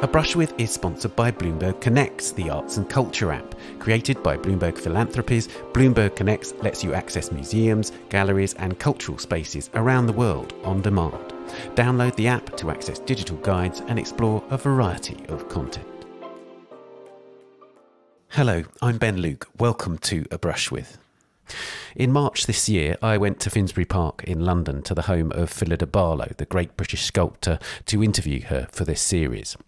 A Brush With is sponsored by Bloomberg Connects, the arts and culture app. Created by Bloomberg Philanthropies, Bloomberg Connects lets you access museums, galleries and cultural spaces around the world on demand. Download the app to access digital guides and explore a variety of content. Hello, I'm Ben Luke. Welcome to A Brush With. In March this year, I went to Finsbury Park in London to the home of Phyllida Barlow, the great British sculptor, to interview her for this series.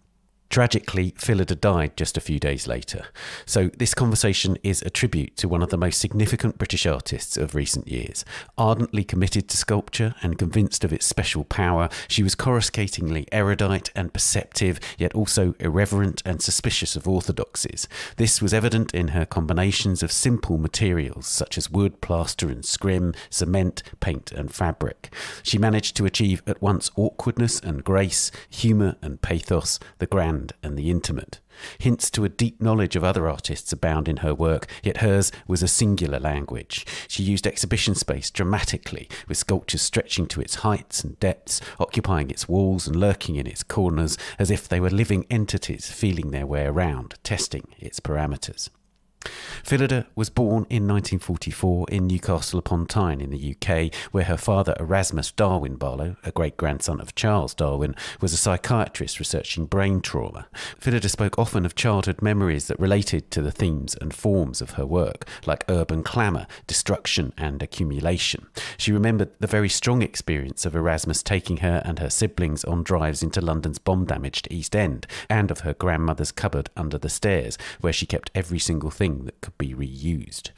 Tragically, Chillida died just a few days later, so this conversation is a tribute to one of the most significant British artists of recent years. Ardently committed to sculpture and convinced of its special power, she was coruscatingly erudite and perceptive, yet also irreverent and suspicious of orthodoxies. This was evident in her combinations of simple materials such as wood, plaster and scrim, cement, paint and fabric. She managed to achieve at once awkwardness and grace, humour and pathos, the grand and the intimate. Hints to a deep knowledge of other artists abound in her work, yet hers was a singular language. She used exhibition space dramatically, with sculptures stretching to its heights and depths, occupying its walls and lurking in its corners, as if they were living entities feeling their way around, testing its parameters. Phyllida was born in 1944 in Newcastle upon Tyne in the UK, where her father Erasmus Darwin Barlow, a great-grandson of Charles Darwin, was a psychiatrist researching brain trauma. Phyllida spoke often of childhood memories that related to the themes and forms of her work, like urban clamour, destruction and accumulation. She remembered the very strong experience of Erasmus taking her and her siblings on drives into London's bomb-damaged East End, and of her grandmother's cupboard under the stairs, where she kept every single thing that could be reused.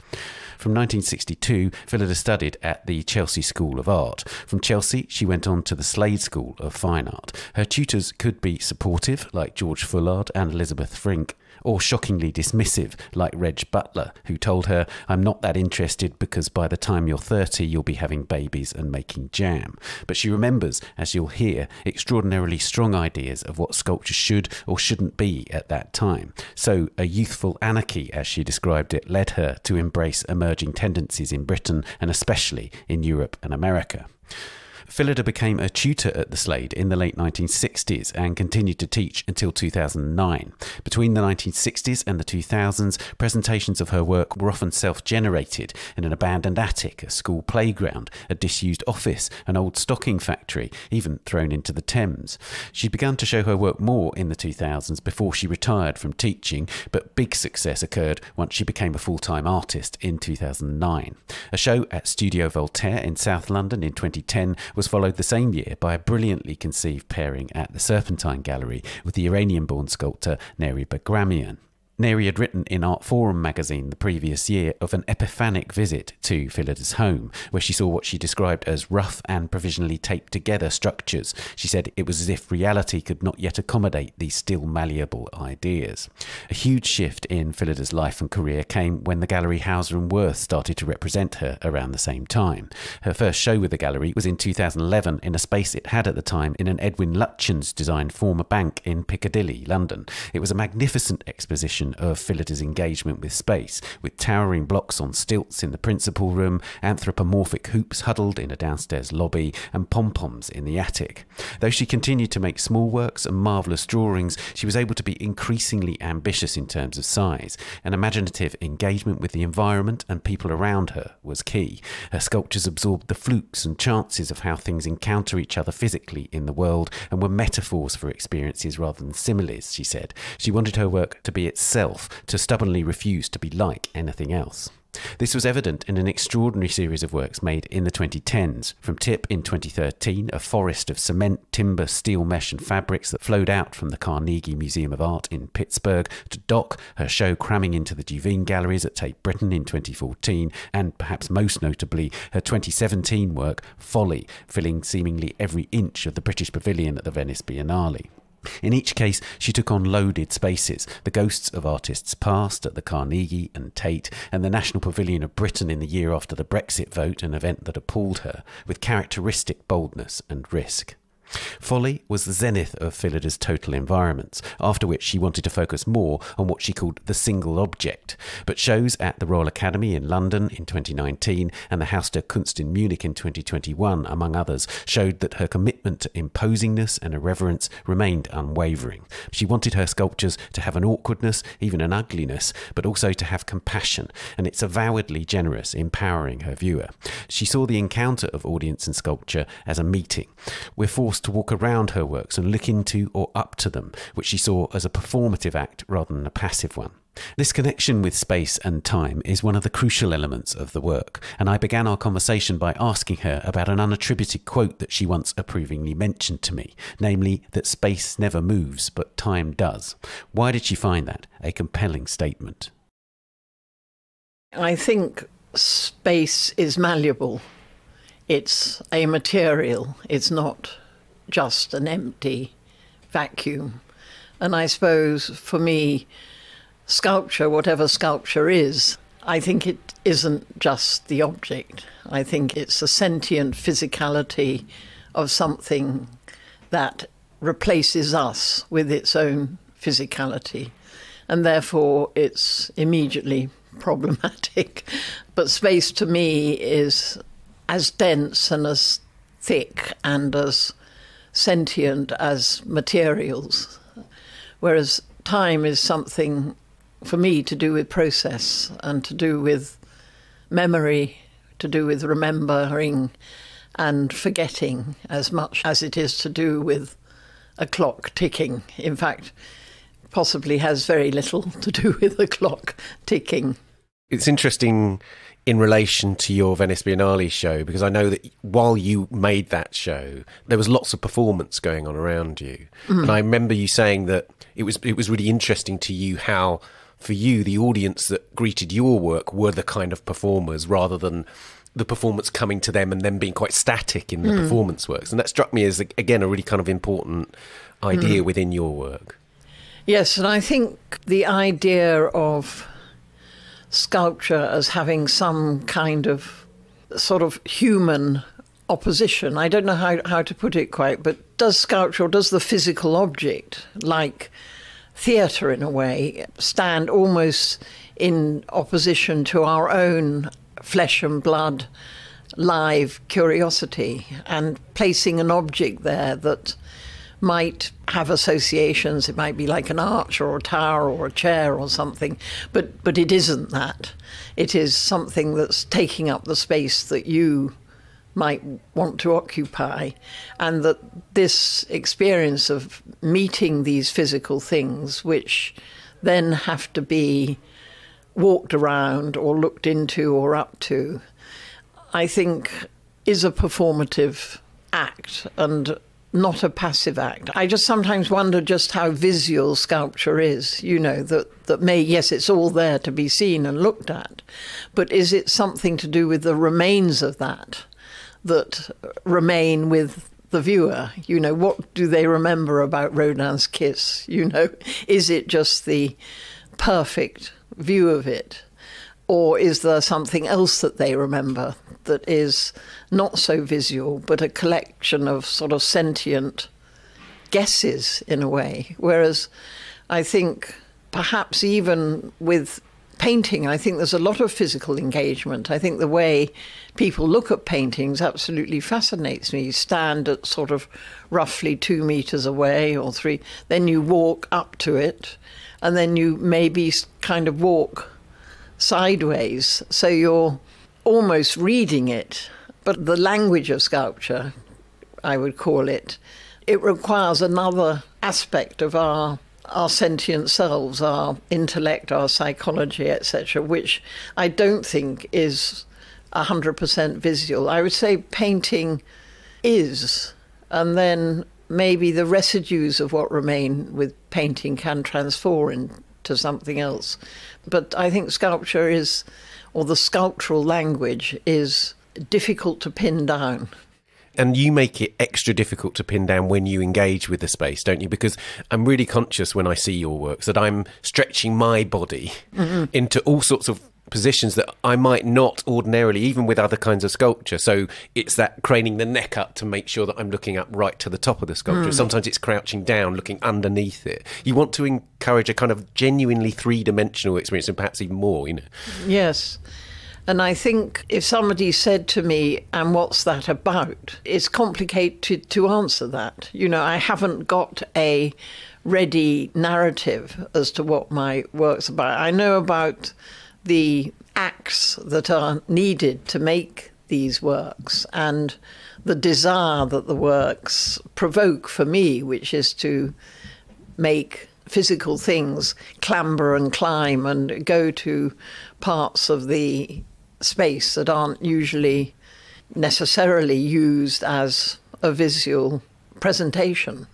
From 1962, Phyllida studied at the Chelsea School of Art. From Chelsea, she went on to the Slade School of Fine Art. Her tutors could be supportive, like George Fullard and Elizabeth Frink, or shockingly dismissive, like Reg Butler, who told her, "I'm not that interested because by the time you're 30, you'll be having babies and making jam." But she remembers, as you'll hear, extraordinarily strong ideas of what sculpture should or shouldn't be at that time. So a youthful anarchy, as she described it, led her to embrace emerging tendencies in Britain and especially in Europe and America. Phyllida became a tutor at the Slade in the late 1960s and continued to teach until 2009. Between the 1960s and the 2000s, presentations of her work were often self-generated in an abandoned attic, a school playground, a disused office, an old stocking factory, even thrown into the Thames. She began to show her work more in the 2000s before she retired from teaching, but big success occurred once she became a full-time artist in 2009. A show at Studio Voltaire in South London in 2010 was followed the same year by a brilliantly conceived pairing at the Serpentine Gallery with the Iranian-born sculptor Neri Bagramian. Neri had written in Art Forum magazine the previous year of an epiphanic visit to Phyllida's home, where she saw what she described as rough and provisionally taped together structures. She said it was as if reality could not yet accommodate these still malleable ideas. A huge shift in Phyllida's life and career came when the gallery Hauser and Wirth started to represent her around the same time. Her first show with the gallery was in 2011 in a space it had at the time in an Edwin Lutyens designed former bank in Piccadilly, London. It was a magnificent exposition of Phyllida's engagement with space, with towering blocks on stilts in the principal room, anthropomorphic hoops huddled in a downstairs lobby, and pom-poms in the attic. Though she continued to make small works and marvellous drawings, she was able to be increasingly ambitious in terms of size. An imaginative engagement with the environment and people around her was key. Her sculptures absorbed the flukes and chances of how things encounter each other physically in the world, and were metaphors for experiences rather than similes, she said. She wanted her work to be itself, to stubbornly refuse to be like anything else. This was evident in an extraordinary series of works made in the 2010s. From Tip in 2013, a forest of cement, timber, steel mesh and fabrics that flowed out from the Carnegie Museum of Art in Pittsburgh, to Doc, her show cramming into the Duveen Galleries at Tate Britain in 2014, and perhaps most notably her 2017 work, Folly, filling seemingly every inch of the British Pavilion at the Venice Biennale. In each case, she took on loaded spaces, the ghosts of artists past at the Carnegie and Tate, and the National Pavilion of Britain in the year after the Brexit vote, an event that appalled her, with characteristic boldness and risk. Folly was the zenith of Phyllida's total environments, after which she wanted to focus more on what she called the single object. But shows at the Royal Academy in London in 2019 and the Haus der Kunst in Munich in 2021, among others, showed that her commitment to imposingness and irreverence remained unwavering. She wanted her sculptures to have an awkwardness, even an ugliness, but also to have compassion, and it's avowedly generous, empowering her viewer. She saw the encounter of audience and sculpture as a meeting. We're forced to walk around her works and look into or up to them, which she saw as a performative act rather than a passive one. This connection with space and time is one of the crucial elements of the work, and I began our conversation by asking her about an unattributed quote that she once approvingly mentioned to me, namely that space never moves but time does. Why did she find that a compelling statement? I think space is malleable. It's a material. It's not just an empty vacuum. And I suppose for me, sculpture, whatever sculpture is, I think it isn't just the object. I think it's a sentient physicality of something that replaces us with its own physicality. And therefore it's immediately problematic. But space to me is as dense and as thick and as sentient as materials, whereas time is something, for me, to do with process and to do with memory, to do with remembering and forgetting as much as it is to do with a clock ticking. In fact, possibly has very little to do with a clock ticking. It's interesting in relation to your Venice Biennale show, because I know that while you made that show, there was lots of performance going on around you. And I remember you saying that it was really interesting to you how, for you, the audience that greeted your work were the kind of performers rather than the performance coming to them and them being quite static in the performance works. And that struck me as, again, a really kind of important idea within your work. Yes, and I think the idea of sculpture as having some kind of sort of human opposition. I don't know how to put it quite, but does sculpture, or does the physical object, like theatre in a way, stand almost in opposition to our own flesh and blood live curiosity, and placing an object there that might have associations. It might be like an arch or a tower or a chair or something, but it isn't that. It is something that's taking up the space that you might want to occupy, and that this experience of meeting these physical things, which then have to be walked around or looked into or up to, I think is a performative act and not a passive act. I just sometimes wonder just how visual sculpture is, you know, that may, yes, it's all there to be seen and looked at, but is it something to do with the remains of that remain with the viewer? You know, what do they remember about Rodin's Kiss? You know, is it just the perfect view of it? Or is there something else that they remember that is not so visual, but a collection of sort of sentient guesses in a way? Whereas I think perhaps even with painting, I think there's a lot of physical engagement. I think the way people look at paintings absolutely fascinates me. You stand at sort of roughly 2 meters away or 3, then you walk up to it, and then you maybe kind of walk sideways, so you're almost reading it. But the language of sculpture, I would call it, it requires another aspect of our sentient selves, our intellect, our psychology, etc., which I don't think is 100% visual. I would say painting is, and then maybe the residues of what remain with painting can transform into something else. But I think sculpture is, or the sculptural language is difficult to pin down. And you make it extra difficult to pin down when you engage with the space, don't you? Because I'm really conscious when I see your works that I'm stretching my body into all sorts of positions that I might not ordinarily, even with other kinds of sculpture. So it's that craning the neck up to make sure that I'm looking up right to the top of the sculpture. Sometimes it's crouching down, looking underneath it. You want to encourage a kind of genuinely three-dimensional experience, and perhaps even more, Yes. And I think if somebody said to me, and what's that about? It's complicated to answer that. I haven't got a ready narrative as to what my work's about. I know about the acts that are needed to make these works and the desire that the works provoke for me, which is to make physical things clamber and climb and go to parts of the space that aren't usually necessarily used as a visual presentation.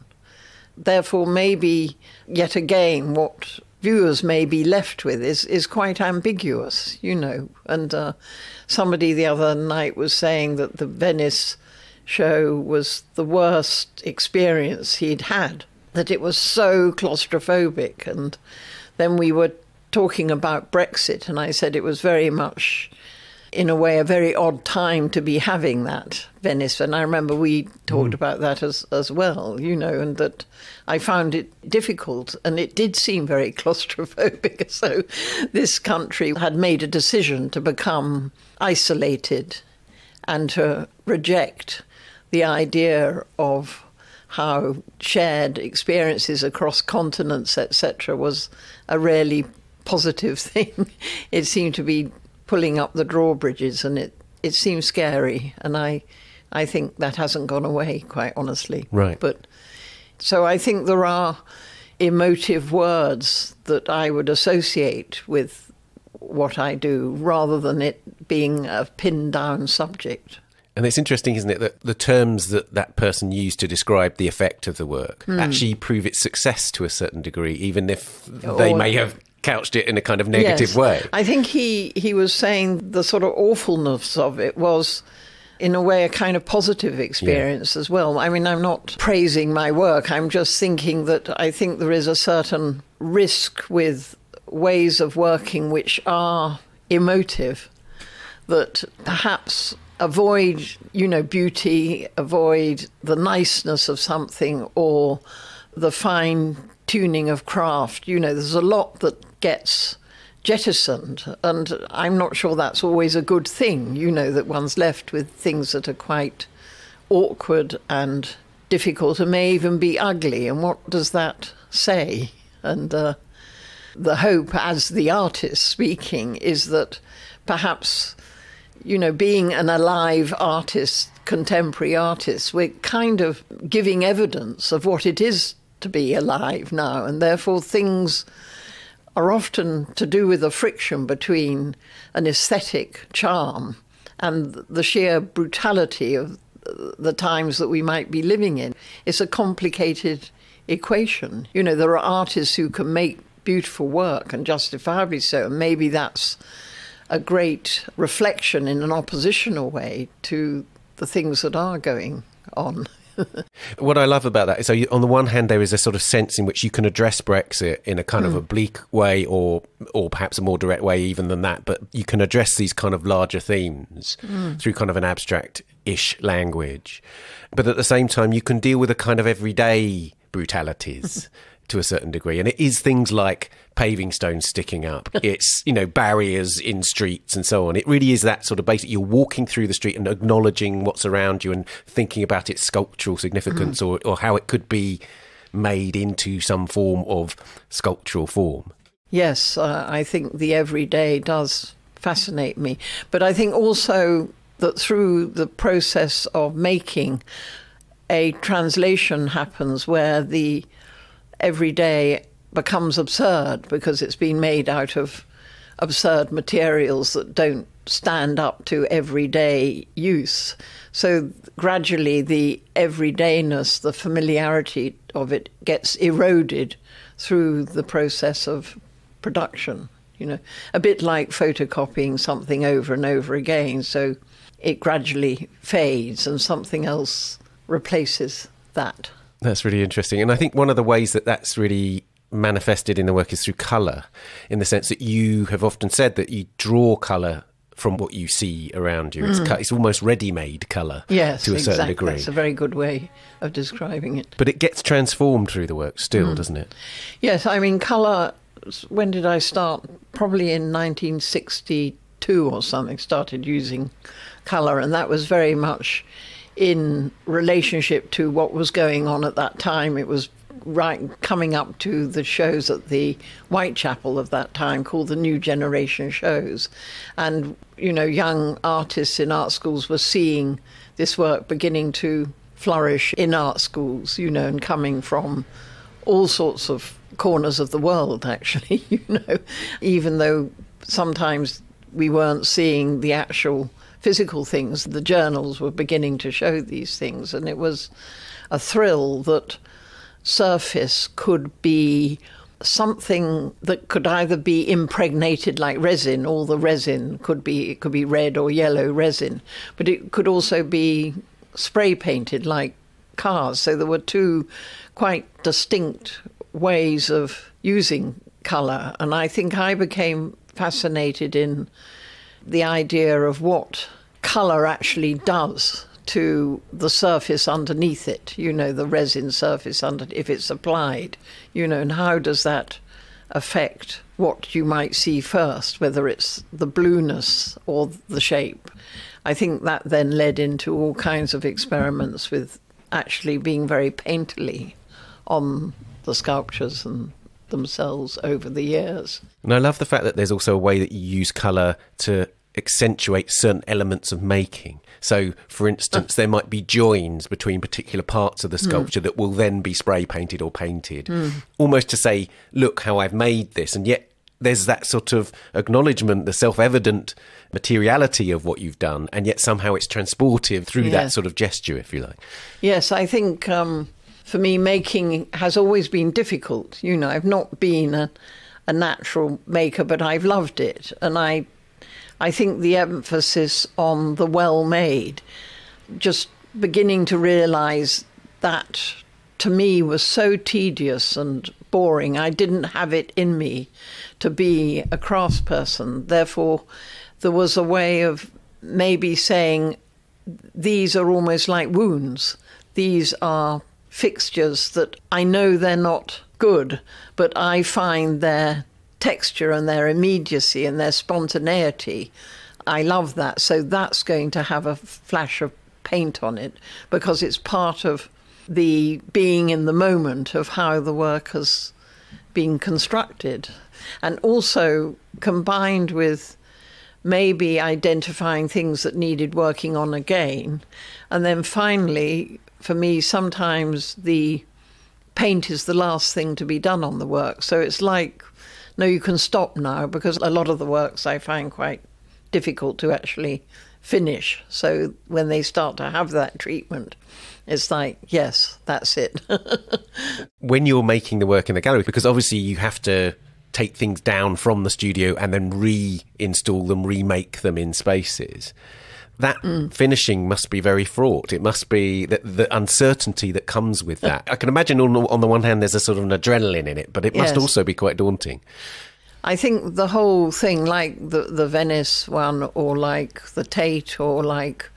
Therefore, maybe, yet again, what viewers may be left with is quite ambiguous, And somebody the other night was saying that the Venice show was the worst experience he'd had, that it was so claustrophobic. And then we were talking about Brexit, and I said it was very much, in a way, a very odd time to be having that Venice. And I remember we talked about that as well, and that I found it difficult, and it did seem very claustrophobic. So this country had made a decision to become isolated and to reject the idea of how shared experiences across continents, etc., was a really positive thing. It seemed to be pulling up the drawbridges, and it seems scary, and I think that hasn't gone away, quite honestly. Right. But so I think there are emotive words that I would associate with what I do, rather than it being a pinned down subject. And it's interesting, isn't it, that the terms that person used to describe the effect of the work actually prove its success to a certain degree, even if they may have couched it in a kind of negative way. I think he was saying the sort of awfulness of it was, in a way, a kind of positive experience as well. I mean, I'm not praising my work. I'm just thinking that I think there is a certain risk with ways of working which are emotive, that perhaps avoid, beauty, avoid the niceness of something or the fine tuning of craft. There's a lot that gets jettisoned, and I'm not sure that's always a good thing, that one's left with things that are quite awkward and difficult and may even be ugly. And what does that say? And the hope, as the artist speaking, is that perhaps, being an alive artist, contemporary artist, we're kind of giving evidence of what it is to be alive now, and therefore things are often to do with the friction between an aesthetic charm and the sheer brutality of the times that we might be living in. It's a complicated equation. There are artists who can make beautiful work, and justifiably so, and maybe that's a great reflection in an oppositional way to the things that are going on. What I love about that is, on the one hand, there is a sort of sense in which you can address Brexit in a kind of oblique way, or perhaps a more direct way even than that, but you can address these kind of larger themes through kind of an abstract-ish language. But at the same time, you can deal with a kind of everyday brutalities to a certain degree. And it is things like paving stones sticking up. It's, barriers in streets and so on. It really is that sort of basic, you're walking through the street and acknowledging what's around you and thinking about its sculptural significance or how it could be made into some form of sculptural form. Yes, I think the everyday does fascinate me. But I think also that through the process of making, a translation happens where the everyday becomes absurd because it's been made out of absurd materials that don't stand up to everyday use. So gradually the everydayness, the familiarity of it gets eroded through the process of production, a bit like photocopying something over and over again. So it gradually fades and something else replaces that. That's really interesting. And I think one of the ways that that's really manifested in the work is through colour, in the sense that you have often said that you draw colour from what you see around you. It's almost ready-made colour, yes, to a certain exactly. degree. That's a very good way of describing it. But it gets transformed through the work still, doesn't it? Yes, I mean, colour, when did I start? Probably in 1962 or something, started using colour, and that was very much in relationship to what was going on at that time. It was coming up to the shows at the Whitechapel of that time, called the New Generation shows. And, you know, young artists in art schools were seeing this work beginning to flourish in art schools, you know, and coming from all sorts of corners of the world, actually, you know, even though sometimes we weren't seeing the actual physical things. The journals were beginning to show these things, and it was a thrill that surface could be something that could either be impregnated like resin. All the resin could be red or yellow resin, but it could also be spray painted like cars. So there were two quite distinct ways of using colour, and I think I became fascinated in the idea of what colour actually does to the surface underneath it, you know, the resin surface under, if it's applied, you know, and how does that affect what you might see first, whether it's the blueness or the shape. I think that then led into all kinds of experiments with actually being very painterly on the sculptures and themselves over the years. And I love the fact that there's also a way that you use colour to accentuate certain elements of making. So, for instance, there might be joins between particular parts of the sculpture that will then be spray painted or painted, almost to say, look how I've made this. And yet there's that sort of acknowledgement, the self-evident materiality of what you've done, and yet somehow it's transportive through that sort of gesture, if you like. Yes, I think for me, making has always been difficult. You know, I've not been a natural maker, but I've loved it. And I think the emphasis on the well-made, just beginning to realise that to me was so tedious and boring. I didn't have it in me to be a craftsperson. Therefore, there was a way of maybe saying these are almost like wounds. These are fixtures that I know they're not good, but I find their texture and their immediacy and their spontaneity, I love that. So that's going to have a flash of paint on it because it's part of the being in the moment of how the work has been constructed. And also combined with maybe identifying things that needed working on again. And then finally, for me, sometimes the paint is the last thing to be done on the work. So it's like, no, you can stop now, because a lot of the works I find quite difficult to actually finish. So when they start to have that treatment, it's like, yes, that's it. When you're making the work in the gallery, because obviously you have to take things down from the studio and then reinstall them, remake them in spaces, that finishing must be very fraught. It must be the uncertainty that comes with that. I can imagine on the one hand there's a sort of an adrenaline in it, but it must also be quite daunting. I think the whole thing, like the Venice one, or like the Tate, or like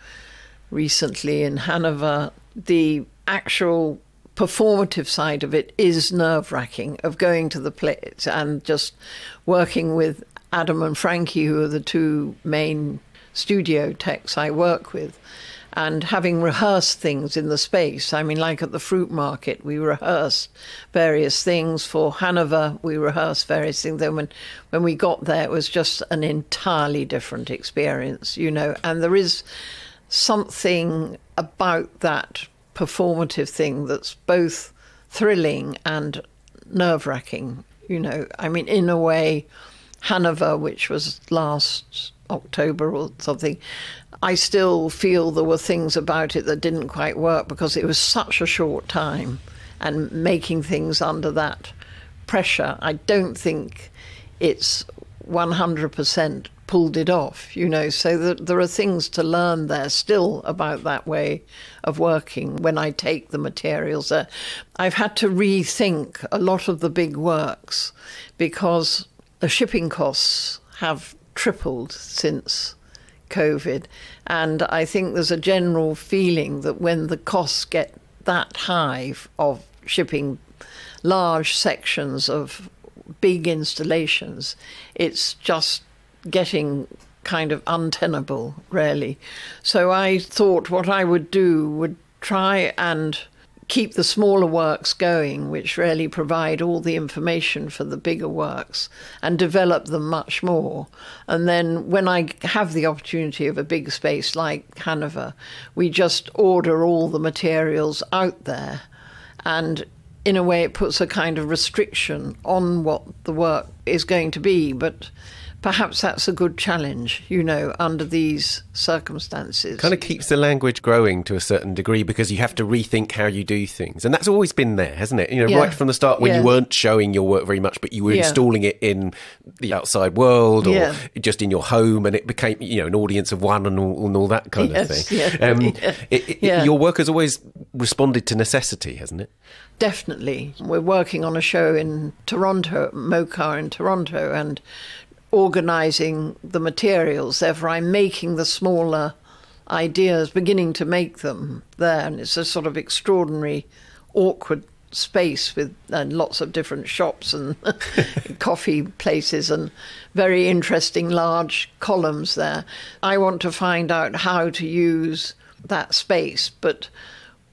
recently in Hanover, the actual performative side of it is nerve-wracking, of going to the place and just working with Adam and Frankie, who are the two main studio techs I work with, and having rehearsed things in the space. I mean, like at the fruit market, we rehearsed various things. For Hanover, we rehearsed various things. Then when we got there, it was just an entirely different experience, you know. And there is something about that performative thing that's both thrilling and nerve-wracking, you know. I mean, in a way, Hanover, which was last October or something, I still feel there were things about it that didn't quite work because it was such a short time, and making things under that pressure, I don't think it's 100% pulled it off, you know, so that there are things to learn there still about that way of working when I take the materials there. I've had to rethink a lot of the big works because the shipping costs have tripled since COVID, and I think there's a general feeling that when the costs get that high of shipping large sections of big installations, it's just getting kind of untenable, really. So I thought what I would do would try and keep the smaller works going, which really provide all the information for the bigger works, and develop them much more. And then when I have the opportunity of a big space like Hanover, we just order all the materials out there. And in a way, it puts a kind of restriction on what the work is going to be, but perhaps that's a good challenge, you know, under these circumstances. Kind of keeps the language growing to a certain degree because you have to rethink how you do things. And that's always been there, hasn't it? You know, right from the start when you weren't showing your work very much, but you were installing it in the outside world or just in your home, and it became, you know, an audience of one and all that kind of thing. Your work has always responded to necessity, hasn't it? Definitely. We're working on a show in Toronto, MoCA in Toronto, and organising the materials. Therefore, I'm making the smaller ideas, beginning to make them there. And it's a sort of extraordinary, awkward space with lots of different shops and coffee places and very interesting large columns there. I want to find out how to use that space, but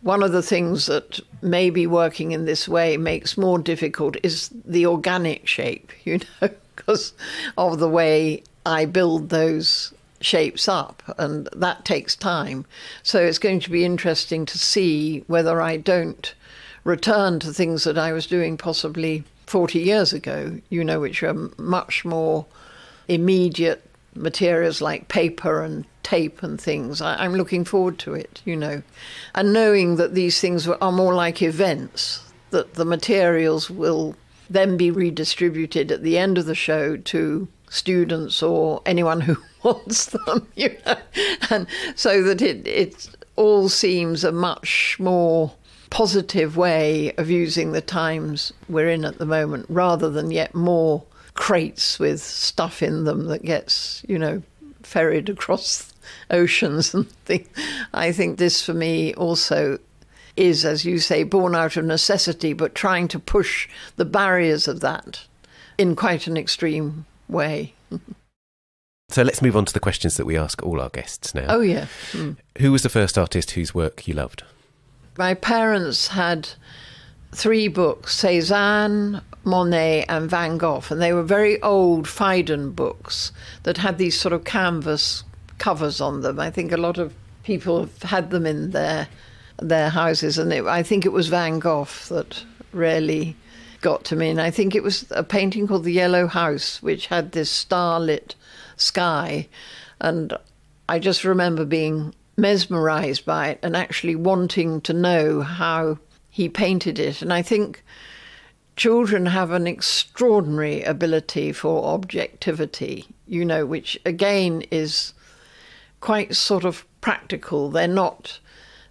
one of the things that maybe working in this way makes more difficult is the organic shape, you know, because of the way I build those shapes up, and that takes time. So it's going to be interesting to see whether I don't return to things that I was doing possibly 40 years ago, you know, which are much more immediate materials like paper and tape and things. I'm looking forward to it, you know, and knowing that these things are more like events, that the materials will then be redistributed at the end of the show to students or anyone who wants them, you know, and so that it all seems a much more positive way of using the times we're in at the moment, rather than yet more crates with stuff in them that gets, you know, ferried across oceans and things. I think this for me also is, as you say, born out of necessity, but trying to push the barriers of that in quite an extreme way. So let's move on to the questions that we ask all our guests now. Oh, yeah. Who was the first artist whose work you loved? My parents had 3 books, Cézanne, Monet and Van Gogh, and they were very old Phaidon books that had these sort of canvas covers on them. I think a lot of people have had them in their houses, and I think it was Van Gogh that really got to me. And I think it was a painting called The Yellow House, which had this starlit sky, and I just remember being mesmerised by it and actually wanting to know how he painted it. And I think children have an extraordinary ability for objectivity, you know, which again is quite sort of practical. They're not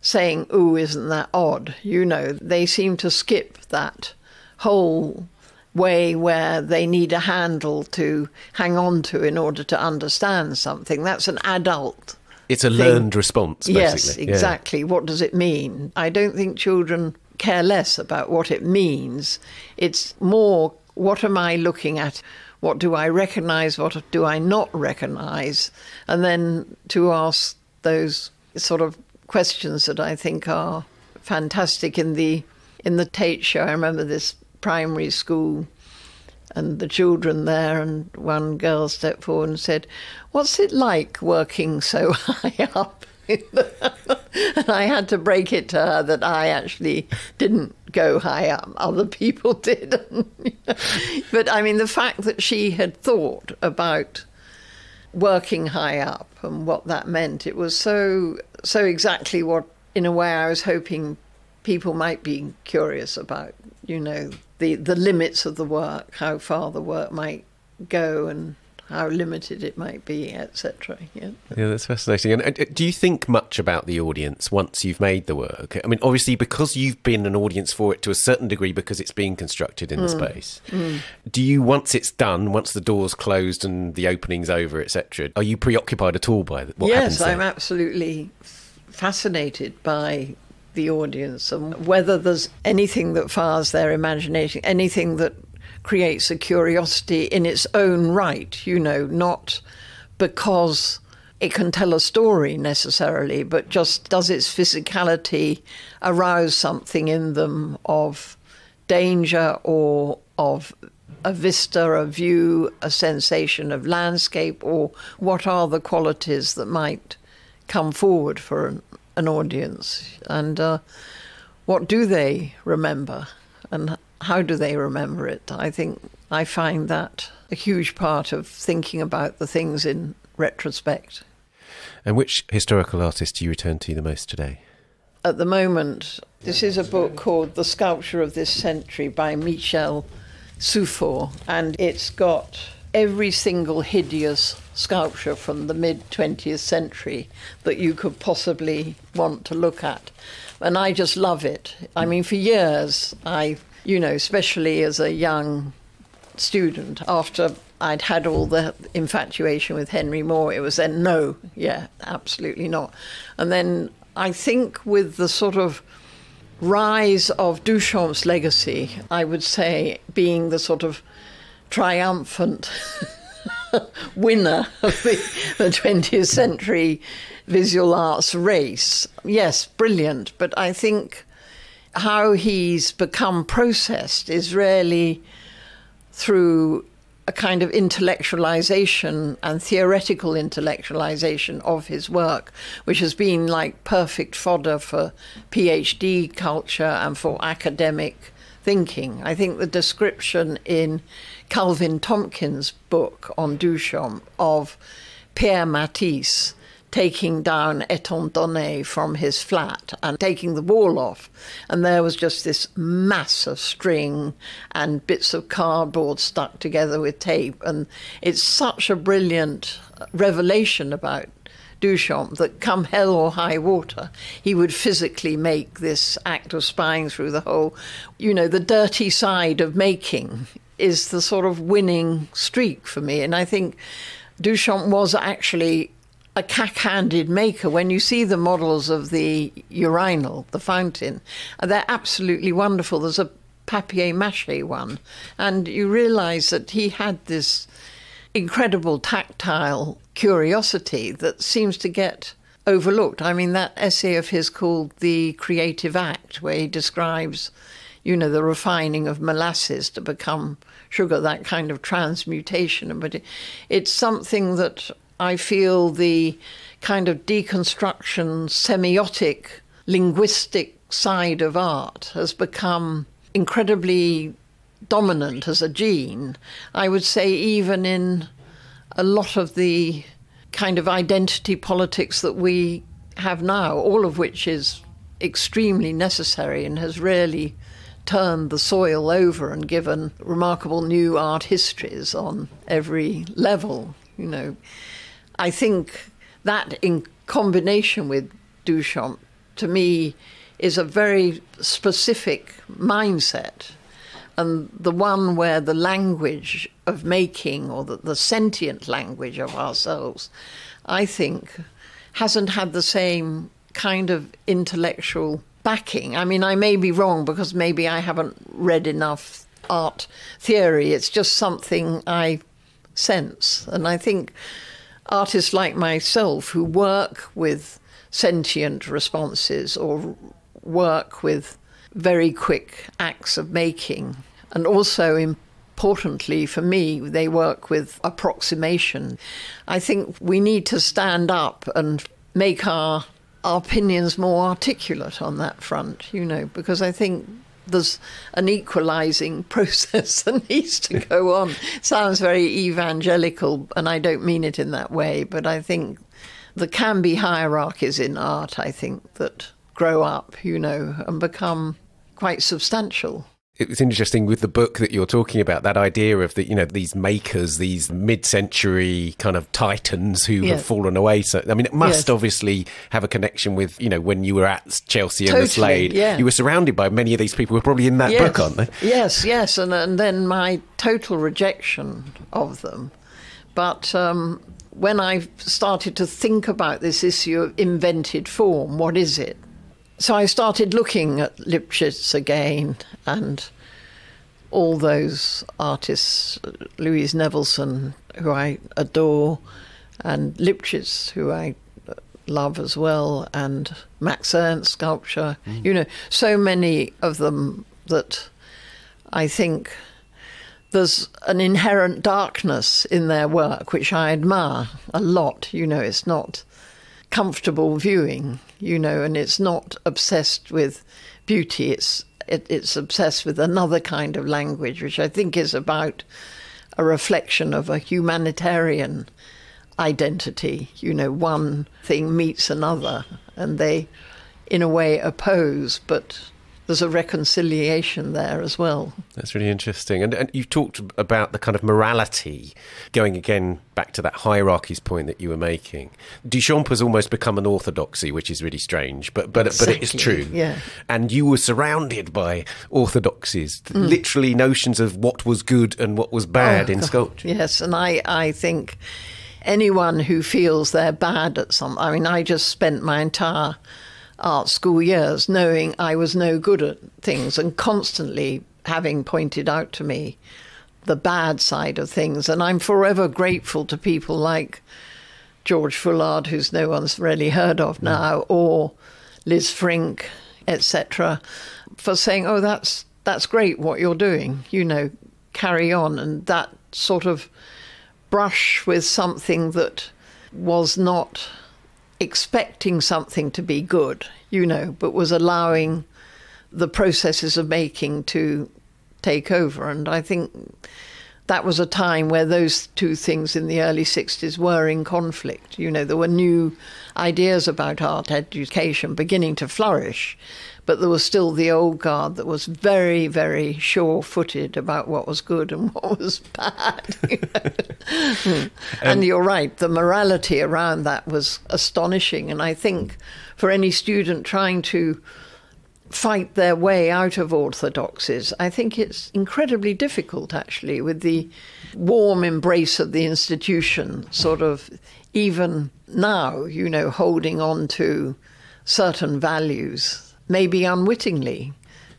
saying, "Ooh, isn't that odd?" You know, they seem to skip that whole way where they need a handle to hang on to in order to understand something. That's an adult It's a thing. Learned response, basically. Yes, exactly. Yeah. What does it mean? I don't think children care less about what it means. It's more, what am I looking at? What do I recognise? What do I not recognise? And then to ask those sort of questions that I think are fantastic in the Tate show. I remember this primary school and the children there, and one girl stepped forward and said, "What's it like working so high up?" And I had to break it to her that I actually didn't go high up, other people did. But I mean, the fact that she had thought about working high up and what that meant, it was so exactly what, in a way, I was hoping people might be curious about, you know, the limits of the work, how far the work might go and how limited it might be, etc. Yeah. Yeah, that's fascinating. And do you think much about the audience once you've made the work? I mean, obviously, because you've been an audience for it to a certain degree because it's being constructed in the space, do you, once it's done, once the door's closed and the opening's over, etc., are you preoccupied at all by what happens there? Yes, I'm absolutely fascinated by the audience and whether there's anything that fires their imagination, anything that creates a curiosity in its own right, not because it can tell a story necessarily, but just does its physicality arouse something in them of danger or of a vista, a view, a sensation of landscape, or what are the qualities that might come forward for an audience, and what do they remember and how do they remember it? I think I find that a huge part of thinking about the things in retrospect. And which historical artist do you return to the most today? At the moment, this is a book called The Sculpture of This Century by Michel Souffort, and it's got every single hideous sculpture from the mid-20th century that you could possibly want to look at. And I just love it. I mean, for years, especially as a young student, after I'd had all the infatuation with Henry Moore, it was then, no, yeah, absolutely not. And then I think with the sort of rise of Duchamp's legacy, I would say being the sort of triumphant winner of the 20th century visual arts race. Yes, brilliant, but I think how he's become processed is really through a kind of intellectualization and theoretical intellectualization of his work, which has been like perfect fodder for PhD culture and for academic thinking. I think the description in Calvin Tompkins' book on Duchamp of Pierre Matisse taking down Eton Donné from his flat and taking the wall off, and there was just this mass of string and bits of cardboard stuck together with tape, and it's such a brilliant revelation about Duchamp that come hell or high water, he would physically make this act of spying through the hole. The dirty side of making is the sort of winning streak for me, and I think Duchamp was actually a cack-handed maker. When you see the models of the urinal, the fountain, they're absolutely wonderful. There's a papier-mâché one, and you realise that he had this incredible tactile curiosity that seems to get overlooked. I mean, that essay of his called The Creative Act, where he describes, the refining of molasses to become sugar, that kind of transmutation. But it's something that I feel the kind of deconstruction, semiotic, linguistic side of art has become incredibly dominant as a gene. I would say even in a lot of the kind of identity politics that we have now, all of which is extremely necessary and has really turned the soil over and given remarkable new art histories on every level, I think that in combination with Duchamp, to me, is a very specific mindset, and the one where the language of making, or the sentient language of ourselves, I think, hasn't had the same kind of intellectual backing. I mean, I may be wrong because maybe I haven't read enough art theory. It's just something I sense, and I think artists like myself who work with sentient responses or work with very quick acts of making, and also importantly for me, they work with approximation. I think we need to stand up and make our opinions more articulate on that front, because I think there's an equalising process that needs to go on. Sounds very evangelical, and I don't mean it in that way, but I think there can be hierarchies in art, I think, that grow up, and become quite substantial. It's interesting with the book that you're talking about, that idea of these makers, these mid-century kind of titans who have fallen away. So, I mean, it must obviously have a connection with, when you were at Chelsea and the Slade. Yeah. You were surrounded by many of these people who were probably in that book, aren't they? Yes. And then my total rejection of them. But when I started to think about this issue of invented form, what is it? So I started looking at Lipschitz again and all those artists, Louise Nevelson, who I adore, and Lipschitz, who I love as well, and Max Ernst sculpture, so many of them that I think there's an inherent darkness in their work, which I admire a lot. It's not comfortable viewing, and it's not obsessed with beauty. It's obsessed with another kind of language, which I think is about a reflection of a humanitarian identity. One thing meets another, and they, in a way, oppose, but there's a reconciliation there as well. That's really interesting. And you've talked about the kind of morality, going again back to that hierarchies point that you were making. Duchamp has almost become an orthodoxy, which is really strange, but Exactly. it is true. Yeah. And you were surrounded by orthodoxies, literally notions of what was good and what was bad in sculpture. Yes, and I think anyone who feels they're bad at something, I mean, I just spent my entire art school years knowing I was no good at things and constantly having pointed out to me the bad side of things. And I'm forever grateful to people like George Fullard, who's no one's really heard of now, or Liz Frink, etc., for saying, oh, that's great what you're doing, carry on. And that sort of brush with something that was not expecting something to be good, but was allowing the processes of making to take over. And I think that was a time where those two things in the early 60s were in conflict. There were new ideas about art education beginning to flourish, but there was still the old guard that was very, very sure-footed about what was good and what was bad. And you're right, the morality around that was astonishing. And I think for any student trying to fight their way out of orthodoxies, I think it's incredibly difficult, actually, with the warm embrace of the institution, sort of even now, holding on to certain values, maybe unwittingly,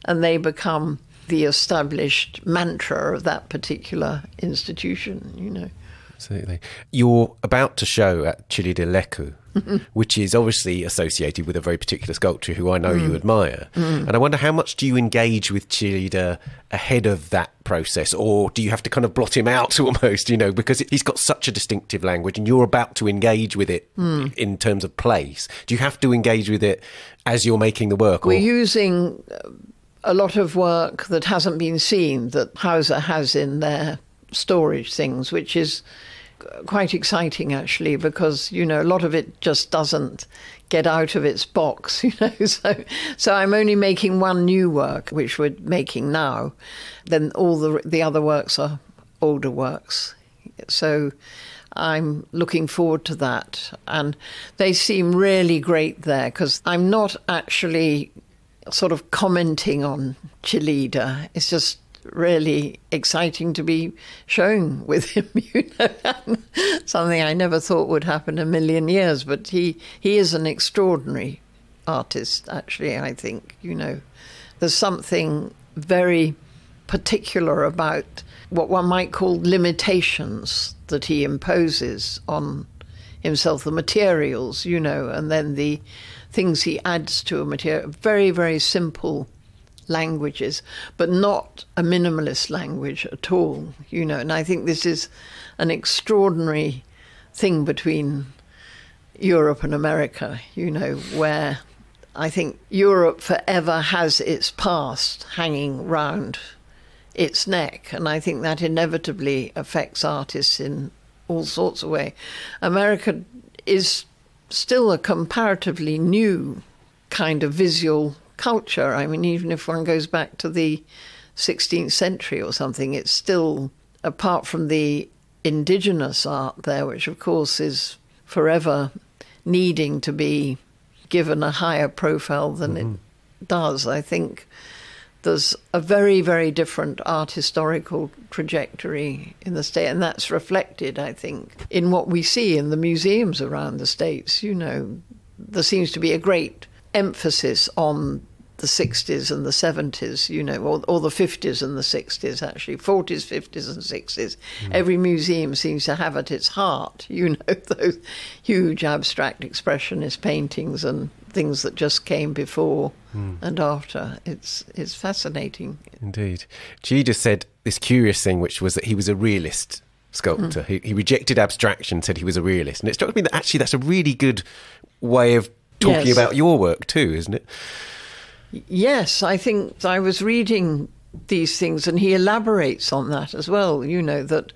and they become the established mantra of that particular institution, Absolutely. You're about to show at Chile de Leno, which is obviously associated with a very particular sculptor who I know you admire. And I wonder, how much do you engage with Chillida ahead of that process, or do you have to kind of blot him out almost, because he's got such a distinctive language and you're about to engage with it in terms of place? Do you have to engage with it as you're making the work? We're using a lot of work that hasn't been seen, that Hauser has in their storage things, which is quite exciting, actually, because, a lot of it just doesn't get out of its box, So I'm only making one new work, which we're making now. Then all the other works are older works. So I'm looking forward to that. And they seem really great there, because I'm not actually sort of commenting on Chillida. It's just really exciting to be shown with him, something I never thought would happen a million years. But he is an extraordinary artist, actually, I think. There's something very particular about what one might call limitations that he imposes on himself, the materials, and then the things he adds to a material. Very, very simple languages, but not a minimalist language at all, and I think this is an extraordinary thing between Europe and America, where I think Europe forever has its past hanging round its neck, and I think that inevitably affects artists in all sorts of ways. America is still a comparatively new kind of visual culture. I mean, even if one goes back to the 16th century or something. It's still, apart from the indigenous art there, which of course is forever needing to be given a higher profile than it does, I think there's a very, very different art historical trajectory in the state, and that's reflected, I think, in what we see in the museums around the States. You know, there seems to be a great emphasis on the 60s and the 70s, you know, or the 50s and the 60s, actually, 40s, 50s and 60s. Every museum seems to have at its heart, you know, those huge abstract expressionist paintings and things that just came before and after. It's fascinating. Indeed. Chillida said this curious thing, which was that he was a realist sculptor. He rejected abstraction, said he was a realist. And it struck me that actually that's a really good way of talking about your work too, isn't it? Yes, I think I was reading these things and he elaborates on that as well, you know, that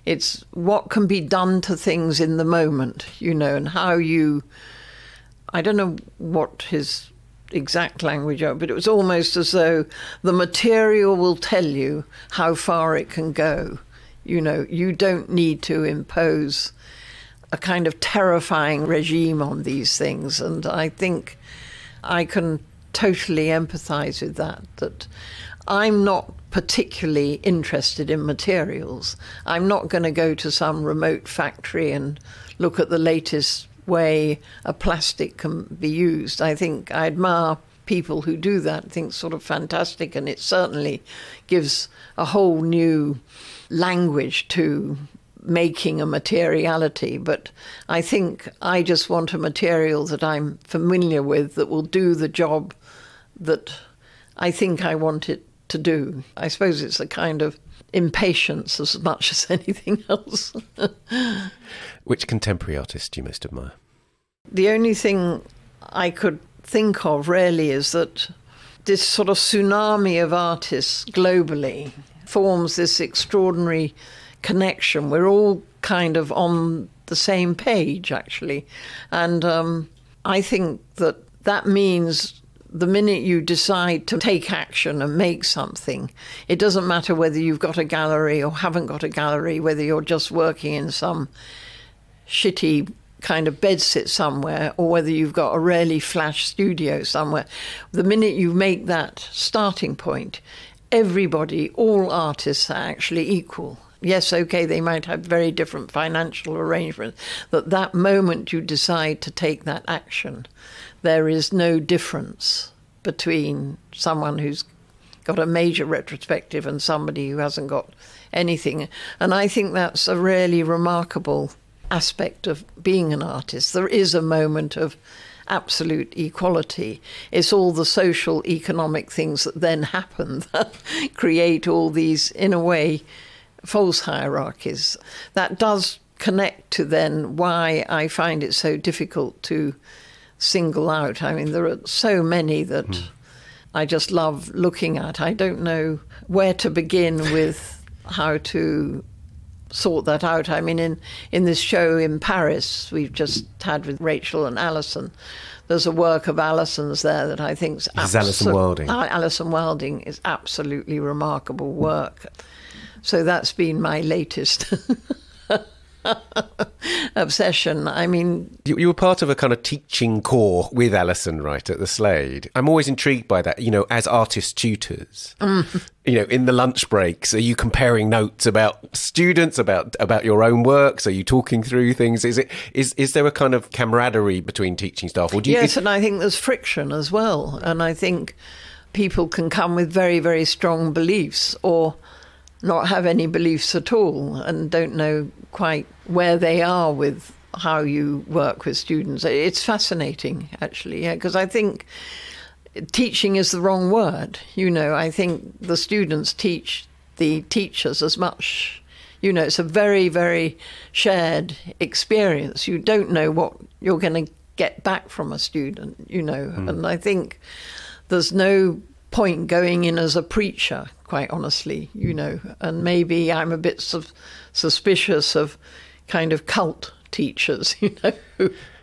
it's what can be done to things in the moment, you know, and how you, I don't know what his exact language are, but it was almost as though the material will tell you how far it can go. You know, you don't need to impose a kind of terrifying regime on these things. And I think I can totally empathise with that I'm not particularly interested in materials. I'm not going to go to some remote factory and look at the latest way a plastic can be used. I think I admire people who do that. I think it's sort of fantastic, and it certainly gives a whole new language to making a materiality. But I think I just want a material that I'm familiar with that will do the job that I think I want it to do. I suppose it's a kind of impatience as much as anything else. Which contemporary artist do you most admire? The only thing I could think of really is that this sort of tsunami of artists globally forms this extraordinary connection. We're all kind of on the same page, actually. And I think that means the minute you decide to take action and make something, it doesn't matter whether you've got a gallery or haven't got a gallery, whether you're just working in some shitty kind of bedsit somewhere or whether you've got a really flash studio somewhere. The minute you make that starting point, everybody, all artists are actually equal. Yes, okay, they might have very different financial arrangements, but that moment you decide to take that action, there is no difference between someone who's got a major retrospective and somebody who hasn't got anything. And I think that's a really remarkable aspect of being an artist. There is a moment of absolute equality. It's all the social, economic things that then happen that create all these, in a way, false hierarchies. That does connect to then why I find it so difficult to single out. I mean, there are so many that I just love looking at. I don't know where to begin with how to sort that out. I mean, in this show in Paris we've just had with Rachel and Alison, there's a work of Alison's there that I think is Alison Wilding. Alison Wilding is absolutely remarkable work. So that's been my latest obsession. I mean, you were part of a kind of teaching corps with Alison, right, at the Slade. I'm always intrigued by that, you know, as artist tutors. You know, in the lunch breaks, are you comparing notes about students, about your own works? Are you talking through things? Is there a kind of camaraderie between teaching staff? Or do you, yes, and I think there's friction as well. And I think people can come with very, very strong beliefs or not have any beliefs at all and don't know quite where they are with how you work with students. It's fascinating, actually, because I think teaching is the wrong word. You know, I think the students teach the teachers as much. You know, it's a very, very shared experience. You don't know what you're going to get back from a student, you know, and I think there's no point going in as a preacher, quite honestly, you know, and maybe I'm a bit suspicious of kind of cult teachers, you know.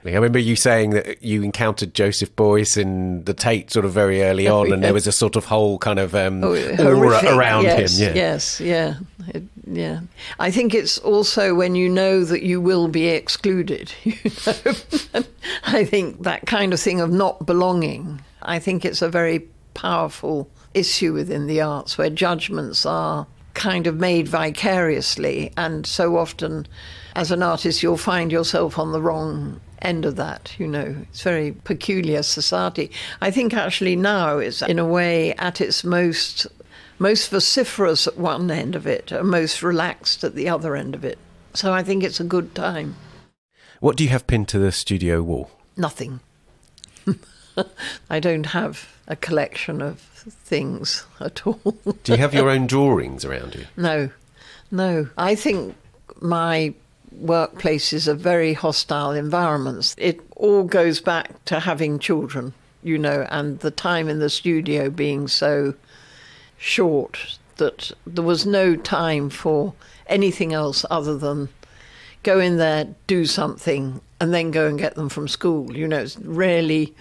I remember you saying that you encountered Joseph Boyce in the Tate sort of very early on, and there was a sort of whole kind of aura around him. Yeah. Yes, yeah. Yeah. I think it's also when you know that you will be excluded, you know. I think that kind of thing of not belonging, I think it's a very powerful issue within the arts where judgments are kind of made vicariously, and so often as an artist you'll find yourself on the wrong end of that, you know. It's very peculiar society. I think actually now it's in a way at its most vociferous at one end of it and most relaxed at the other end of it. So I think it's a good time. What do you have pinned to the studio wall? Nothing. I don't have a collection of things at all. Do you have your own drawings around you? No. I think my workplaces are very hostile environments. It all goes back to having children, you know, and the time in the studio being so short that there was no time for anything else other than go in there, do something, and then go and get them from school. You know, it's really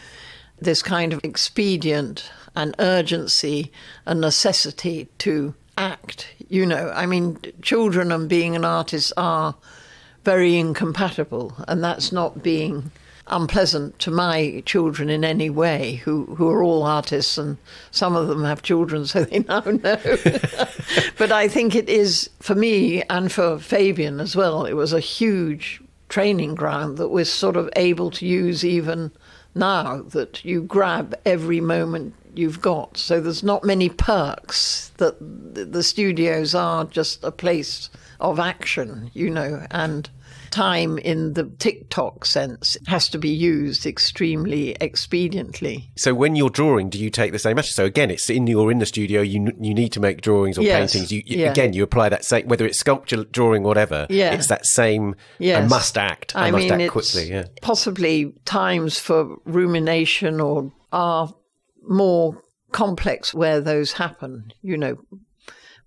this kind of expedient and urgency and necessity to act, you know. I mean, children and being an artist are very incompatible, and that's not being unpleasant to my children in any way, who are all artists, and some of them have children, so they now know. But I think it is, for me and for Fabian as well, it was a huge training ground that we're sort of able to use even now, that you grab every moment you've got. So there's not many perks, that the studios are just a place of action, you know, and time in the TikTok sense has to be used extremely expediently. So when you're drawing, do you take the same measure? So again, you're in the studio, you need to make drawings or paintings. Again, you apply that same, whether it's sculpture, drawing, whatever, it's that same, I must act. I must act quickly. Yeah. Possibly times for rumination or are more complex where those happen, you know,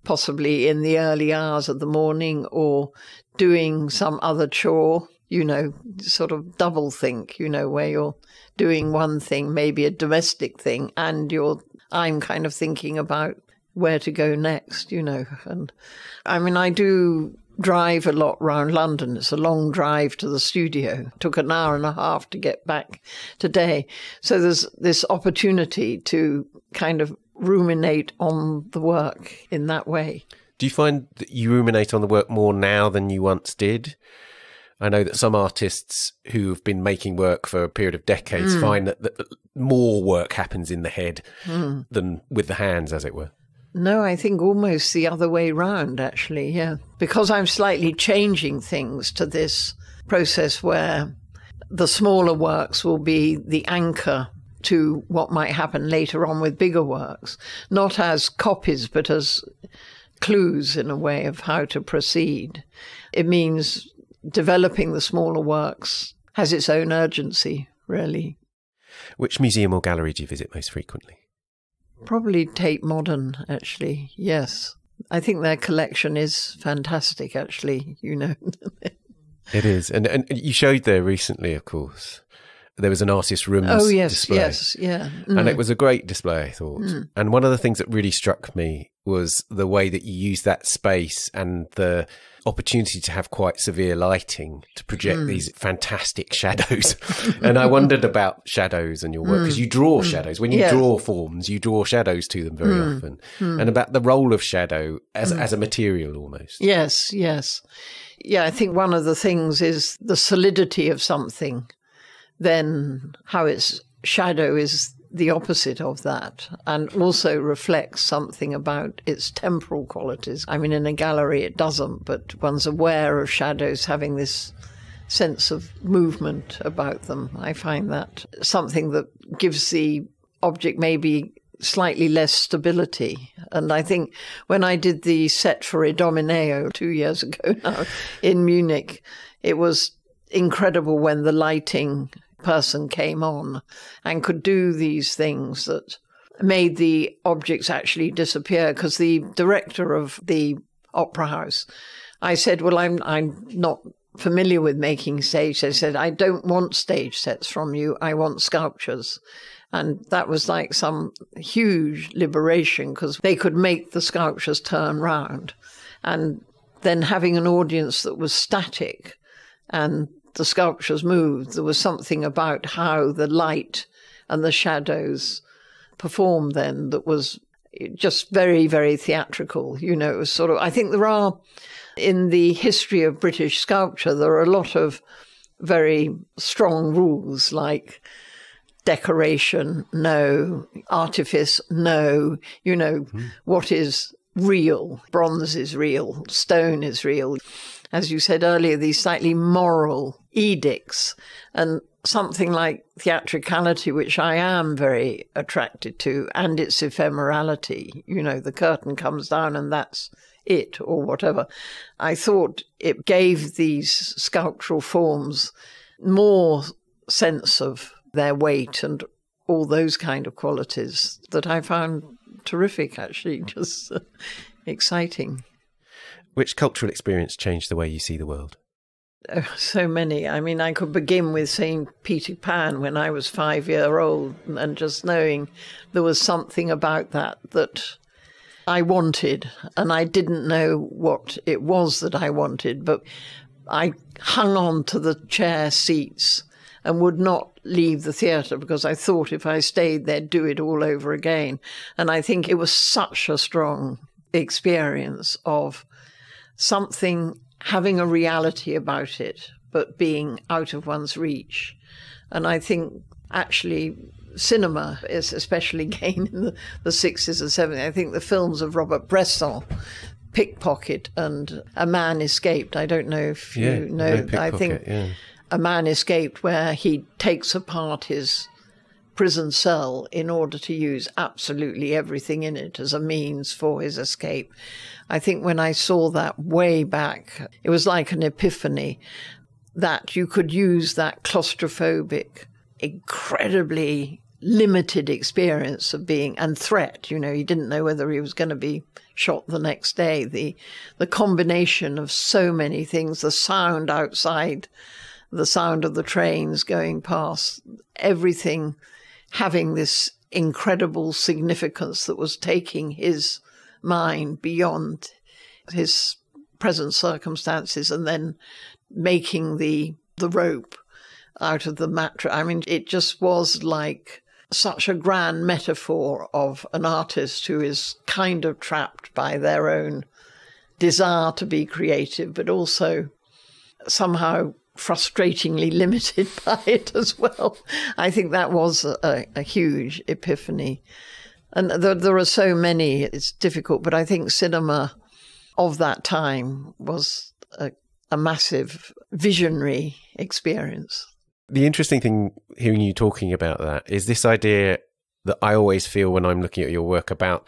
possibly in the early hours of the morning or doing some other chore, you know, sort of double think, you know, where you're doing one thing, maybe a domestic thing, and I'm kind of thinking about where to go next, you know. And I mean, I do drive a lot around London. It's a long drive to the studio. It took an hour and a half to get back today. So there's this opportunity to kind of ruminate on the work in that way. Do you find that you ruminate on the work more now than you once did? I know that some artists who've been making work for a period of decades find that more work happens in the head than with the hands, as it were. No, I think almost the other way round, actually, yeah. Because I'm slightly changing things to this process where the smaller works will be the anchor to what might happen later on with bigger works, not as copies, but as clues in a way of how to proceed. It means developing the smaller works has its own urgency, really. Which museum or gallery do you visit most frequently? Probably Tate Modern, actually, yes. I think their collection is fantastic, actually, you know. It is. And you showed there recently, of course. There was an artist's rooms display. Yes, yeah. And it was a great display, I thought. And one of the things that really struck me was the way that you used that space and the opportunity to have quite severe lighting to project these fantastic shadows. And I wondered about shadows and your work, because you draw shadows. When you draw forms, you draw shadows to them very often. And about the role of shadow as a material almost. Yes. Yeah, I think one of the things is the solidity of something, then how its shadow is the opposite of that, and also reflects something about its temporal qualities. I mean, in a gallery it doesn't, but one's aware of shadows having this sense of movement about them. I find that something that gives the object maybe slightly less stability. And I think when I did the set for Idomeneo 2 years ago now in Munich, it was incredible when the lighting person came on and could do these things that made the objects actually disappear. Because the director of the opera house, I said, well, I'm not familiar with making stage, they said, I don't want stage sets from you, I want sculptures. And that was like some huge liberation, because they could make the sculptures turn round. And then having an audience that was static and the sculptures moved, there was something about how the light and the shadows performed then that was just very, very theatrical. You know, it was sort of, I think there are, in the history of British sculpture, there are a lot of very strong rules, like decoration, no; artifice, no; you know, what is real? Bronze is real, stone is real. As you said earlier, these slightly moral edicts, and something like theatricality, which I am very attracted to, and its ephemerality. You know, the curtain comes down and that's it, or whatever. I thought it gave these sculptural forms more sense of their weight and all those kind of qualities that I found terrific, actually, just exciting. Which cultural experience changed the way you see the world? Oh, so many. I mean, I could begin with seeing Peter Pan when I was 5-year-old, and just knowing there was something about that I wanted, and I didn't know what it was that I wanted, but I hung on to the chair seats and would not leave the theatre, because I thought if I stayed, they'd do it all over again. And I think it was such a strong experience of something having a reality about it, but being out of one's reach. And I think actually cinema is, especially again in the 60s and 70s, I think the films of Robert Bresson, Pickpocket and A Man Escaped, I don't know if you know, I think A Man Escaped, where he takes apart his prison cell in order to use absolutely everything in it as a means for his escape. I think when I saw that way back, it was like an epiphany that you could use that claustrophobic, incredibly limited experience of being, and threat. You know, he didn't know whether he was going to be shot the next day. The combination of so many things, the sound outside, the sound of the trains going past, everything having this incredible significance that was taking his mind beyond his present circumstances, and then making the rope out of the mattress. I mean, it just was like such a grand metaphor of an artist who is kind of trapped by their own desire to be creative, but also somehow frustratingly limited by it as well. I think that was a huge epiphany. And there are so many, it's difficult, but I think cinema of that time was a massive visionary experience. The interesting thing hearing you talking about that is this idea that I always feel when I'm looking at your work about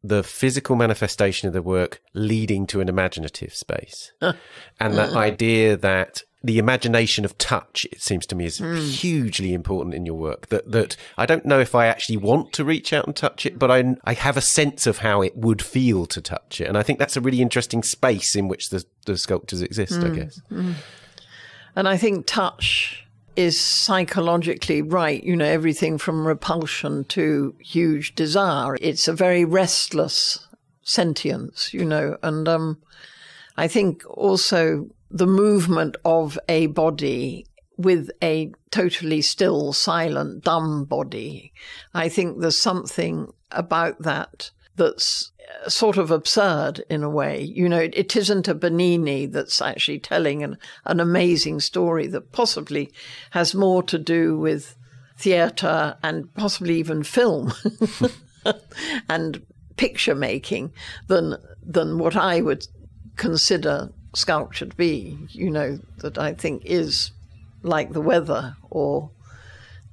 the physical manifestation of the work leading to an imaginative space. And that idea that the imagination of touch, it seems to me, is hugely important in your work. That I don't know if I actually want to reach out and touch it, but I have a sense of how it would feel to touch it. And I think that's a really interesting space in which the sculptures exist, I guess. And I think touch is psychologically right, you know, everything from repulsion to huge desire. It's a very restless sentience, you know, and I think also the movement of a body with a totally still, silent, dumb body. I think there's something about that that's sort of absurd in a way. You know, it isn't a Bernini that's actually telling an amazing story that possibly has more to do with theatre and possibly even film and picture making than what I would consider sculpture to be, you know, that I think is like the weather or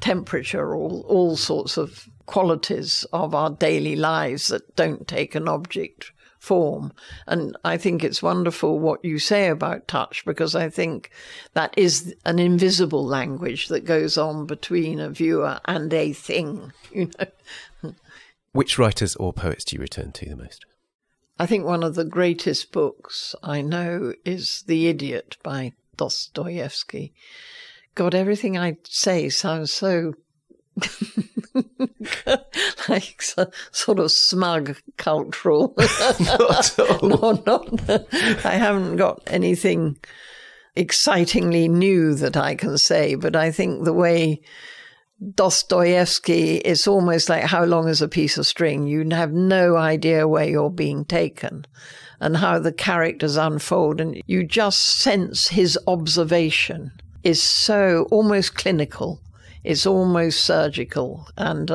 temperature or all sorts of qualities of our daily lives that don't take an object form. And I think it's wonderful what you say about touch, because I think that is an invisible language that goes on between a viewer and a thing, you know. Which writers or poets do you return to the most? I think one of the greatest books I know is The Idiot by Dostoyevsky. God, everything I say sounds so like sort of smug cultural. Not at all. I haven't got anything excitingly new that I can say, but I think the way Dostoyevsky, it's almost like how long is a piece of string? You have no idea where you're being taken and how the characters unfold, and you just sense his observation is so almost clinical. It's almost surgical, and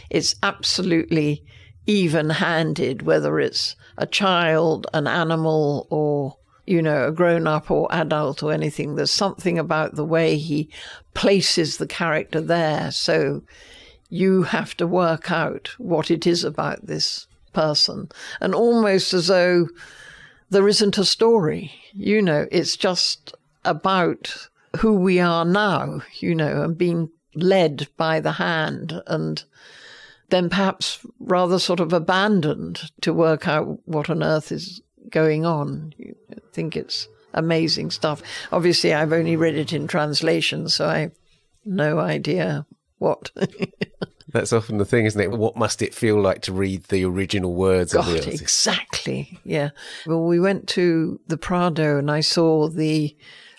it's absolutely even-handed, whether it's a child, an animal, or, you know, a grown-up or adult or anything. There's something about the way he places the character there, so you have to work out what it is about this person, and almost as though there isn't a story. You know, it's just about who we are now, you know, and being led by the hand, and then perhaps rather sort of abandoned to work out what on earth is going on. I think it's amazing stuff. Obviously, I've only read it in translation, so I have no idea what. That's often the thing, isn't it? What must it feel like to read the original words of the artist? Exactly, yeah. Well, we went to the Prado and I saw the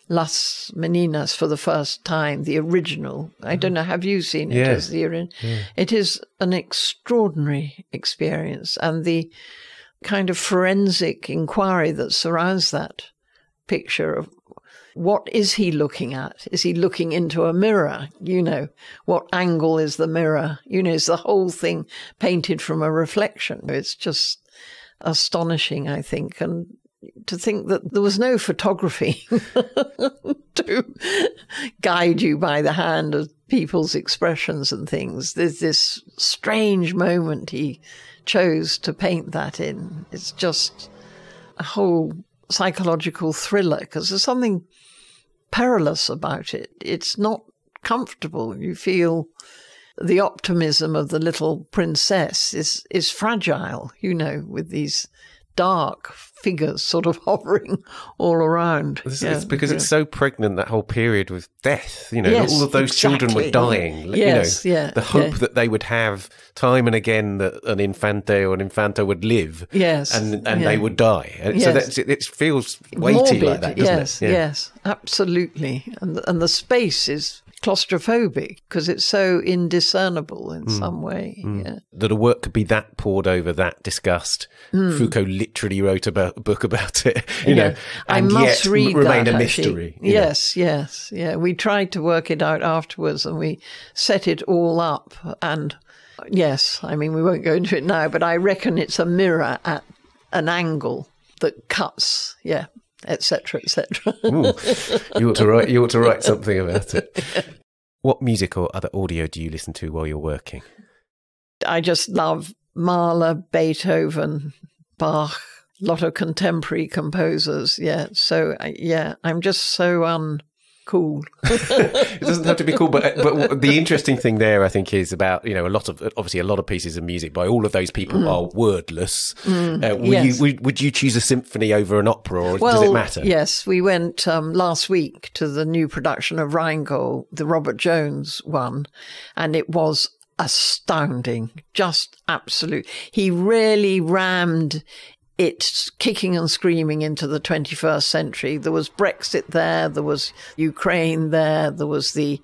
Las Meninas for the first time, the original. I don't know, have you seen it? Yes. It is an extraordinary experience, and the kind of forensic inquiry that surrounds that picture of what is he looking at? Is he looking into a mirror? You know, what angle is the mirror? You know, is the whole thing painted from a reflection? It's just astonishing, I think, and to think that there was no photography to guide you by the hand of people's expressions and things. There's this strange moment he chose to paint that in. It's just a whole psychological thriller, because there's something perilous about it. It's not comfortable. You feel the optimism of the little princess is fragile, you know, with these dark figures sort of hovering all around. It's because it's so pregnant, that whole period with death, you know, yes, all of those children were dying. Yes, you know, the hope that they would have time and again that an infante or an infanta would live, and they would die. And so it feels weighty morbid, like that, doesn't it? Yes, absolutely. And the space is claustrophobic because it's so indiscernible in some way. Yeah. That a work could be that poured over, that discussed. Foucault literally wrote a book about it, you know, and yet remained a mystery. Yes. Yeah, we tried to work it out afterwards, and we set it all up. And yes, I mean, we won't go into it now, but I reckon it's a mirror at an angle that cuts. Yeah. Etc. Etc. You ought to write something about it. What music or other audio do you listen to while you're working? I just love Mahler, Beethoven, Bach, a lot of contemporary composers. Yeah, so I'm just so uncool. It doesn't have to be cool, but the interesting thing there, I think, is about, you know, a lot of pieces of music by all of those people are wordless. Would you choose a symphony over an opera, or does it matter? Yes, we went last week to the new production of Rheingold, the Robert Jones one, and it was astounding, just absolute. He really rammed it kicking and screaming into the 21st century. There was Brexit there, there was Ukraine there was the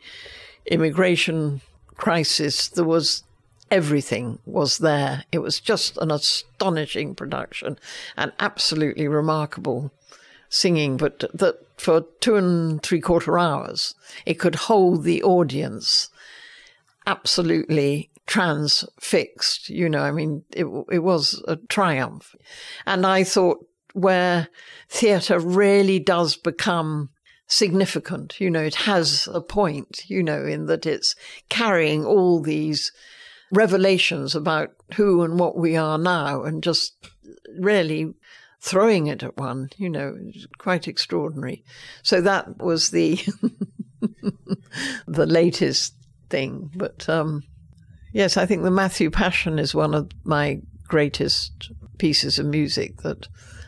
immigration crisis, there was everything was there. It was just an astonishing production and absolutely remarkable singing, but that for 2 3/4 hours, it could hold the audience absolutely transfixed, you know. I mean, it was a triumph. And I thought where theatre really does become significant, you know, it has a point, you know, in that it's carrying all these revelations about who and what we are now and just really throwing it at one, you know, quite extraordinary. So that was the the latest thing. But yes, I think the Matthew Passion is one of my greatest pieces of music that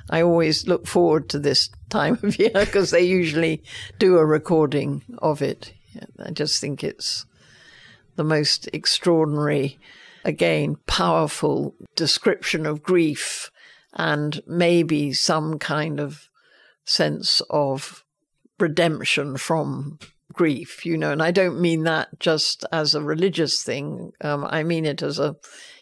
I always look forward to this time of year because they usually do a recording of it. I just think it's the most extraordinary, again, powerful description of grief and maybe some kind of sense of redemption from grief, and I don't mean that just as a religious thing. I mean it as a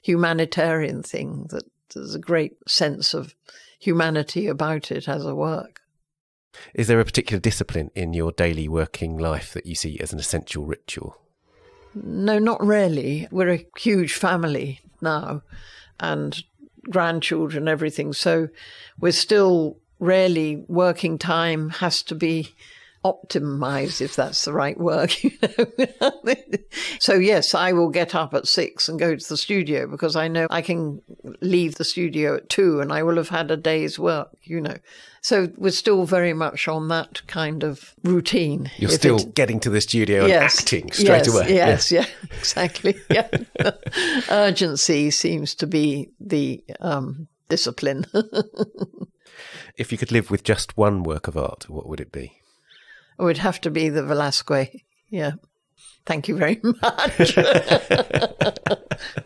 humanitarian thing, that there's a great sense of humanity about it as a work. Is there a particular discipline in your daily working life that you see as an essential ritual? No, not really. We're a huge family now and grandchildren, everything. So we're still really working time has to be optimized, if that's the right word. So yes, I will get up at 6 and go to the studio because I know I can leave the studio at 2 and I will have had a day's work, So we're still very much on that kind of routine. You're still getting to the studio and acting straight away. Yes, yeah, exactly. Yeah. Urgency seems to be the discipline. If you could live with just one work of art, what would it be? It would have to be the Velasquez. Yeah. Thank you very much.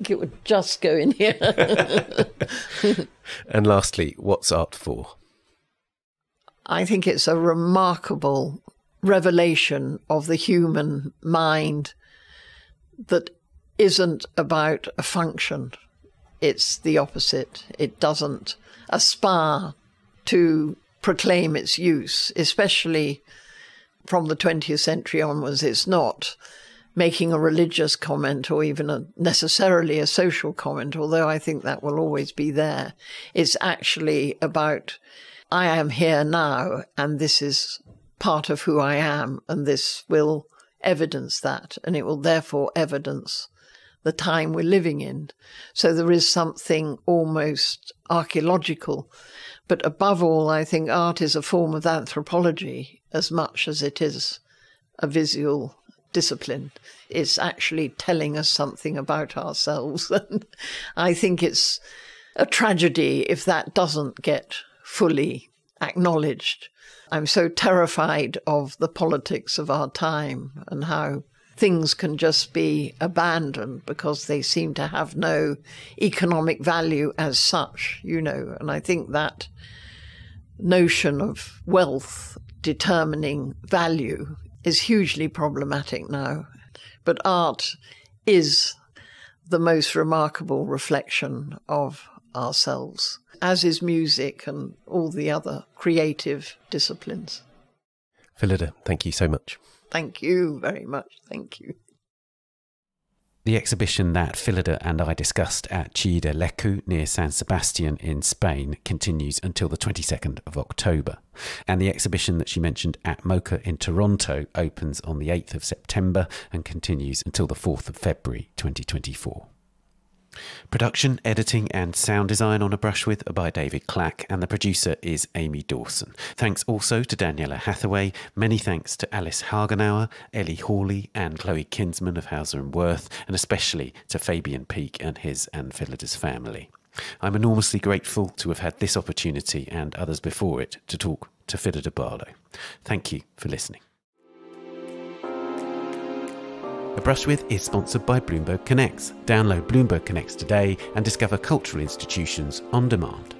It would just go in here. And lastly, what's art for? I think it's a remarkable revelation of the human mind that isn't about a function. It's the opposite. It doesn't aspire to proclaim its use, especially from the 20th century onwards. It's not making a religious comment or even necessarily a social comment, although I think that will always be there. It's actually about, I am here now, and this is part of who I am, and this will evidence that, and it will therefore evidence the time we're living in. So there is something almost archaeological. But above all, I think art is a form of anthropology as much as it is a visual discipline. It's actually telling us something about ourselves. And I think it's a tragedy if that doesn't get fully acknowledged. I'm so terrified of the politics of our time and how things can just be abandoned because they seem to have no economic value as such, and I think that notion of wealth determining value is hugely problematic now. But art is the most remarkable reflection of ourselves, as is music and all the other creative disciplines. Phyllida, thank you so much. Thank you very much. Thank you. The exhibition that Phyllida and I discussed at Chile de Leno near San Sebastian in Spain continues until the 22nd of October. And the exhibition that she mentioned at MoCA in Toronto opens on the 8th of September and continues until the 4th of February 2024. Production, editing and sound design on A Brush With are by David Clack, and the producer is Amy Dawson. Thanks also to Daniela Hathaway. Many thanks to Alice Hagenauer, Ellie Hawley and Chloe Kinsman of Hauser and Wirth, and especially to Fabian Peake and his and Phyllida's family. I'm enormously grateful to have had this opportunity and others before it to talk to Phyllida Barlow. Thank you for listening. A Brush With is sponsored by Bloomberg Connects. Download Bloomberg Connects today and discover cultural institutions on demand.